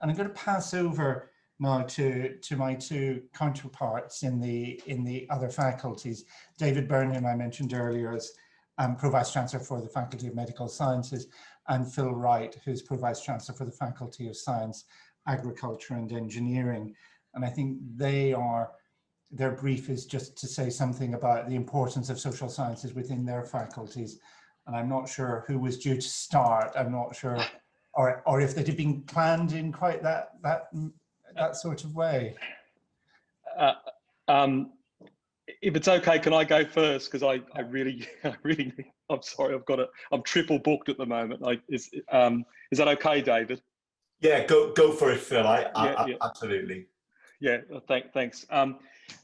And I'm going to pass over now to my two counterparts in the other faculties. David Byrne, whom I mentioned earlier, as Pro-Vice Chancellor for the Faculty of Medical Sciences, and Phil Wright, who's Pro-Vice Chancellor for the Faculty of Science, Agriculture and Engineering. And I think their brief is just to say something about the importance of social sciences within their faculties. And I'm not sure who was due to start. I'm not sure, or if they'd have been planned in quite that sort of way. If it's okay, can I go first? Because I really, I'm sorry, I'm triple booked at the moment. Is that okay, David? Yeah, go for it, Phil. Yeah. Absolutely. Yeah, thanks.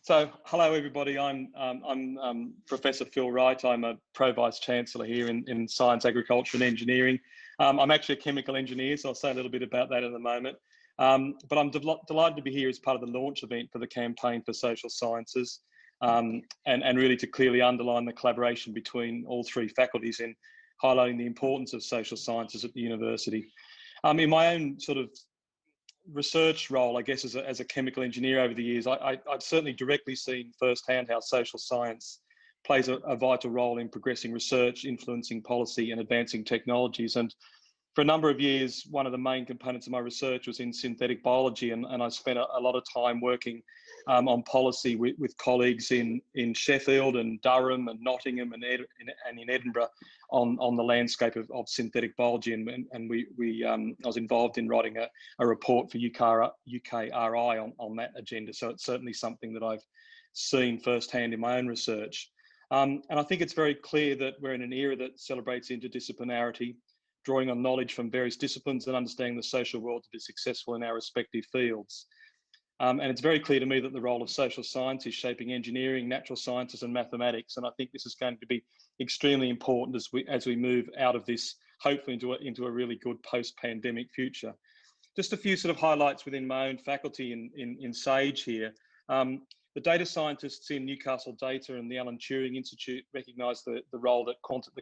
So hello everybody. I'm Professor Phil Wright. I'm a Pro-Vice Chancellor here in Science, Agriculture and Engineering. I'm actually a chemical engineer, so I'll say a little bit about that in a moment. But I'm delighted to be here as part of the launch event for the Campaign for Social Sciences, and really to clearly underline the collaboration between all three faculties in highlighting the importance of social sciences at the university. In my own sort of research role, I guess, as a chemical engineer over the years, I've certainly directly seen firsthand how social science plays a vital role in progressing research, influencing policy and advancing technologies. And for a number of years, one of the main components of my research was in synthetic biology, and I spent a lot of time working on policy with colleagues in Sheffield and Durham and Nottingham and in Edinburgh on the landscape of synthetic biology, and I was involved in writing a report for UKRI on that agenda. So it's certainly something that I've seen firsthand in my own research. And I think it's very clear that we're in an era that celebrates interdisciplinarity, drawing on knowledge from various disciplines and understanding the social world to be successful in our respective fields. And it's very clear to me that the role of social science is shaping engineering, natural sciences and mathematics. And I think this is going to be extremely important as we move out of this, hopefully into a really good post-pandemic future. Just a few sort of highlights within my own faculty in SAGE here. The data scientists in Newcastle Data and the Alan Turing Institute recognise the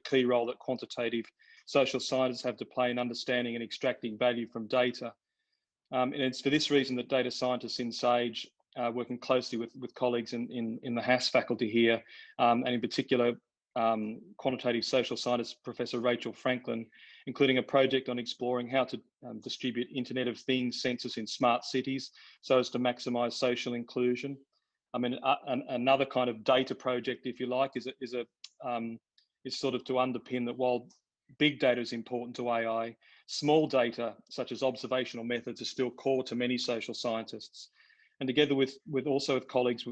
key role that quantitative social scientists have to play in understanding and extracting value from data. And it's for this reason that data scientists in SAGE working closely with colleagues in the HAS faculty here, and in particular quantitative social scientist Professor Rachel Franklin, including a project on exploring how to distribute Internet of Things sensors in smart cities so as to maximise social inclusion. I mean, another kind of data project, if you like, is sort of to underpin that while big data is important to AI, small data such as observational methods are still core to many social scientists. And together with colleagues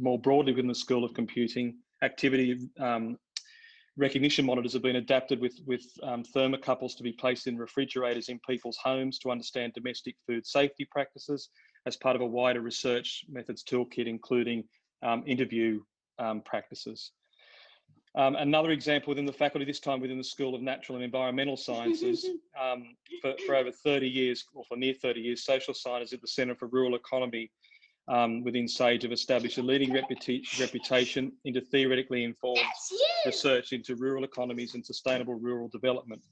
more broadly within the School of Computing, activity recognition monitors have been adapted with thermocouples to be placed in refrigerators in people's homes to understand domestic food safety practices as part of a wider research methods toolkit, including interview practices. Another example within the faculty, this time within the School of Natural and Environmental Sciences, for over 30 years, or for near 30 years, social scientists at the Centre for Rural Economy within SAGE have established a leading reputation into theoretically informed research into rural economies and sustainable rural development,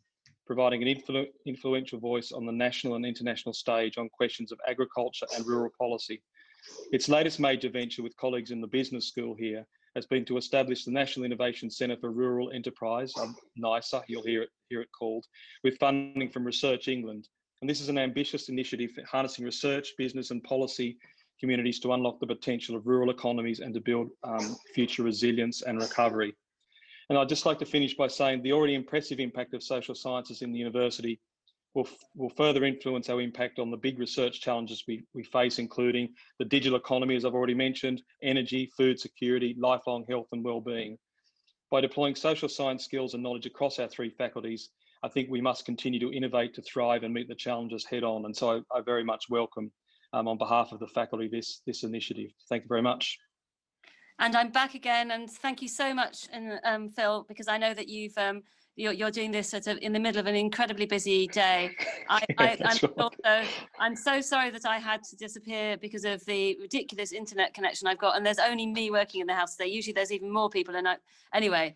providing an influential voice on the national and international stage on questions of agriculture and rural policy. Its latest major venture with colleagues in the business school here has been to establish the National Innovation Centre for Rural Enterprise, NICER, you'll hear it called, with funding from Research England. And this is an ambitious initiative harnessing research, business and policy communities to unlock the potential of rural economies and to build future resilience and recovery. And I'd just like to finish by saying the already impressive impact of social sciences in the university will further influence our impact on the big research challenges we face, including the digital economy, as I've already mentioned, energy, food security, lifelong health and well-being. By deploying social science skills and knowledge across our three faculties, I think we must continue to innovate to thrive and meet the challenges head on. And so I very much welcome, on behalf of the faculty, this initiative. Thank you very much. And I'm back again, and thank you so much, Phil, because I know that you're doing this in the middle of an incredibly busy day. I'm so sorry that I had to disappear because of the ridiculous internet connection I've got, and there's only me working in the house today. Usually there's even more people, and anyway.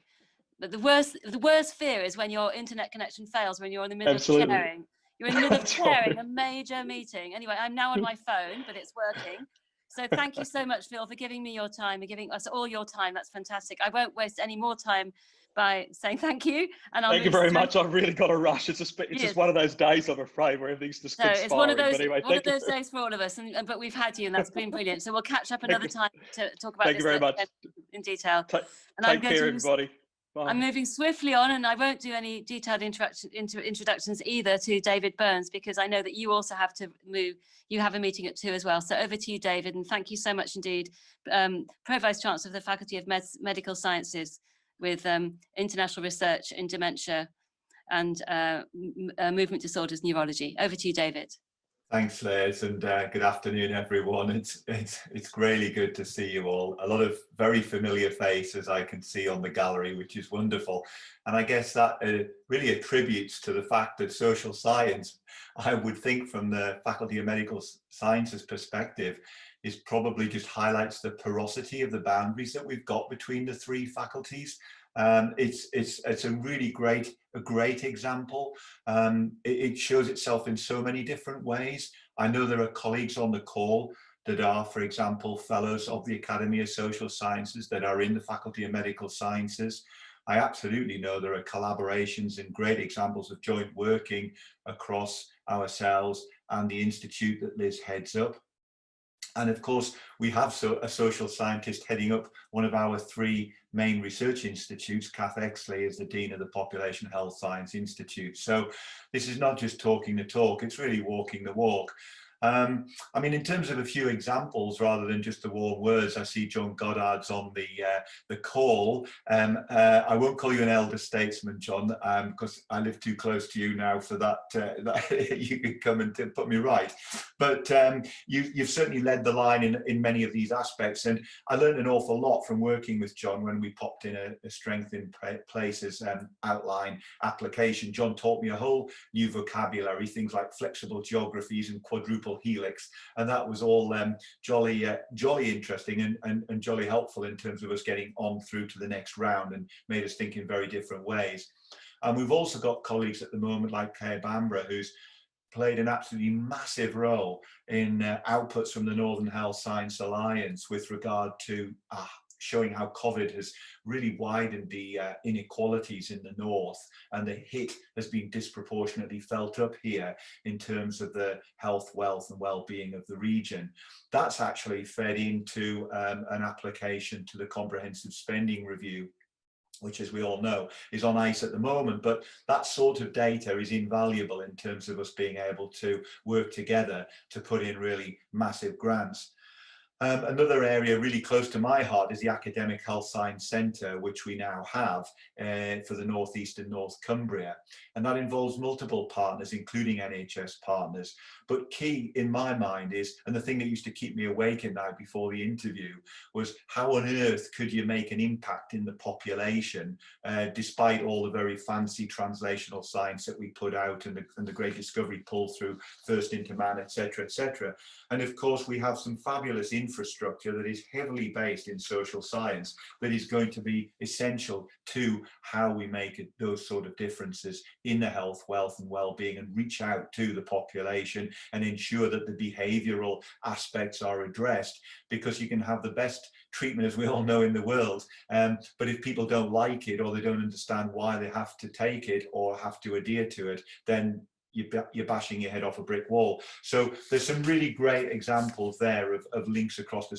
But the worst fear is when your internet connection fails when you're in the middle of sharing. You're in the middle of That's chairing right. a major meeting. Anyway, I'm now on my phone, but it's working. So thank you so much, Phil, for giving me your time and giving us all your time. That's fantastic. I won't waste any more time by saying thank you. And I'll Thank you very much. I've really got to rush. It's just one of those days, I'm afraid, where everything's just so it's one of conspiring. those But anyway, days for all of us. But we've had you, and that's been brilliant. So we'll catch up thank another you. time to talk about Thank you this very much. again in detail. And I'm Take going care, to everybody. Bye. I'm moving swiftly on, and I won't do any detailed introductions either to David Burns, because I know that you also have to move. You have a meeting at 2 as well. So over to you, David, and thank you so much indeed. Pro Vice Chancellor of the Faculty of Medical Sciences with international research in dementia and movement disorders neurology. Over to you, David. Thanks, Les, and good afternoon, everyone. It's really good to see you all. A lot of very familiar faces I can see on the gallery, which is wonderful. And I guess that really attributes to the fact that social science, I would think from the Faculty of Medical Sciences perspective, is probably just highlights the porosity of the boundaries that we've got between the three faculties. It's a really great example. It shows itself in so many different ways. I know there are colleagues on the call that are, for example, fellows of the Academy of Social Sciences that are in the Faculty of Medical Sciences. I absolutely know there are collaborations and great examples of joint working across ourselves and the institute that Liz heads up. And of course, we have a social scientist heading up one of our three main research institutes. Kath Exley is the Dean of the Population Health Science Institute. So this is not just talking the talk, it's really walking the walk. I mean, in terms of a few examples, rather than just the warm words, I see John Goddard's on the call. I won't call you an elder statesman, John, because I live too close to you now for that. That you could come and put me right. But you've certainly led the line in many of these aspects, and I learned an awful lot from working with John when we popped in a Strength in Places outline application. John taught me a whole new vocabulary, things like flexible geographies and quadruple helix, and that was all jolly interesting and jolly helpful in terms of us getting on through to the next round, and made us think in very different ways. And we've also got colleagues at the moment like Kay Bambra, who's played an absolutely massive role in outputs from the Northern Health Science Alliance with regard to showing how COVID has really widened the inequalities in the north, and the hit has been disproportionately felt up here in terms of the health, wealth and well-being of the region. That's actually fed into an application to the Comprehensive Spending Review, which, as we all know, is on ice at the moment. But that sort of data is invaluable in terms of us being able to work together to put in really massive grants. Another area really close to my heart is the Academic Health Science Centre, which we now have for the North East and North Cumbria. And that involves multiple partners, including NHS partners. But key in my mind is, and the thing that used to keep me awake at night before the interview, was how on earth could you make an impact in the population, despite all the very fancy translational science that we put out and the great discovery pull through First into Man, etc., etc. And of course, we have some fabulous infrastructure that is heavily based in social science that is going to be essential to how we make those sort of differences in the health, wealth and well-being, and reach out to the population and ensure that the behavioral aspects are addressed. Because you can have the best treatment, as we all know, in the world, but if people don't like it, or they don't understand why they have to take it or have to adhere to it, then you're bashing your head off a brick wall. So there's some really great examples there of links across the